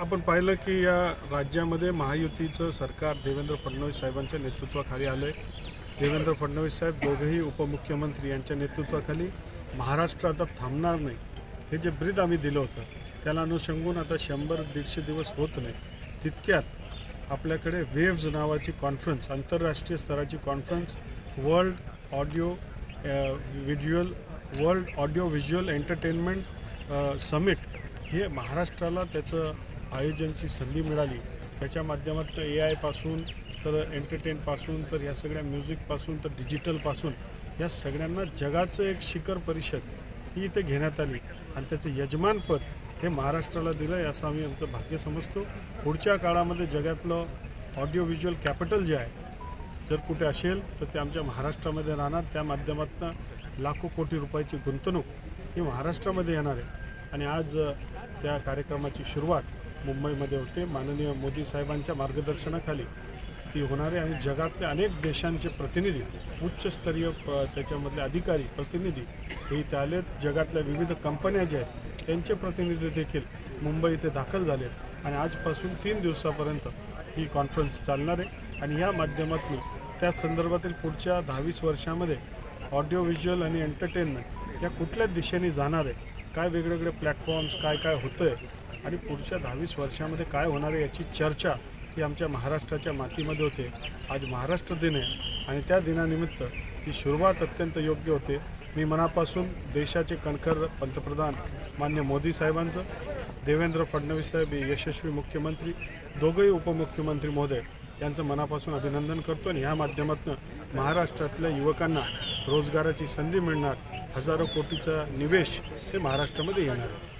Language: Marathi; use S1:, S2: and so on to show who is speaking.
S1: आपण पाहिलं की या राज्यामध्ये महायुतीचं सरकार देवेंद्र फडणवीस साहेबांच्या नेतृत्वाखाली आलं आहे. देवेंद्र फडणवीस साहेब दोघेही उपमुख्यमंत्री यांच्या नेतृत्वाखाली महाराष्ट्र आता थांबणार नाही हे जे ब्रीद आम्ही दिलं होतं त्याला अनुषंगून आता 100-150 दिवस होत नाही तितक्यात आपल्याकडे वेव्ज नावाची कॉन्फरन्स, आंतरराष्ट्रीय स्तराची conference, world audio visual entertainment summit हे महाराष्ट्राला त्याचं आयोजनची संधी मिळाली. त्याच्या माध्यमातून AI पासून तर एंटरटेनपासून तर या सगळ्या म्युझिकपासून तर डिजिटलपासून या सगळ्यांना जगाचं एक शिखर परिषद ही इथे घेण्यात आली आणि त्याचं यजमानपद हे महाराष्ट्राला दिलं आहे असं आम्ही आमचं भाग्य समजतो. पुढच्या काळामध्ये जगातलं ऑडिओ व्हिज्युअल कॅपिटल जे आहे जर कुठे असेल तर ते आमच्या महाराष्ट्रामध्ये राहणार. त्या माध्यमातून लाखो कोटी रुपयाची गुंतवणूक ही महाराष्ट्रामध्ये येणार आहे आणि आज त्या कार्यक्रमाची सुरुवात मुंबईमध्ये होते. माननीय मोदी साहेबांच्या मार्गदर्शनाखाली ती होणार आहे आणि जगातल्या अनेक देशांचे प्रतिनिधी, उच्चस्तरीय त्याच्यामधले अधिकारी प्रतिनिधी हे इथे आलेत. जगातल्या विविध कंपन्या ज्या आहेत त्यांचे प्रतिनिधी देखील मुंबई इथे दाखल झालेत आणि आजपासून 3 दिवसापर्यंत ही कॉन्फरन्स चालणार आहे आणि या माध्यमातून त्या संदर्भातील पुढच्या 10-20 वर्षामध्ये ऑडिओ व्हिज्युअल आणि एंटरटेनमेंट या कुठल्या दिशेने जाणार आहे, काय वेगवेगळे प्लॅटफॉर्म्स काय होतं आहे आणि पुढच्या 10-20 वर्षामध्ये काय होणार आहे याची चर्चा ही आमच्या महाराष्ट्राच्या मातीमध्ये होते. आज महाराष्ट्र दिन आहे आणि त्या दिनानिमित्त ही सुरुवात अत्यंत योग्य होते. मी मनापासून देशाचे कणखर पंतप्रधान माननीय मोदी साहेबांचं, देवेंद्र फडणवीस साहेब यशस्वी मुख्यमंत्री, दोघंही उपमुख्यमंत्री महोदय यांचं मनापासून अभिनंदन करतो आणि ह्या माध्यमातून महाराष्ट्रातल्या युवकांना रोजगाराची संधी मिळणार, हजारो कोटीचा निवेश हे महाराष्ट्रामध्ये येणार आहे.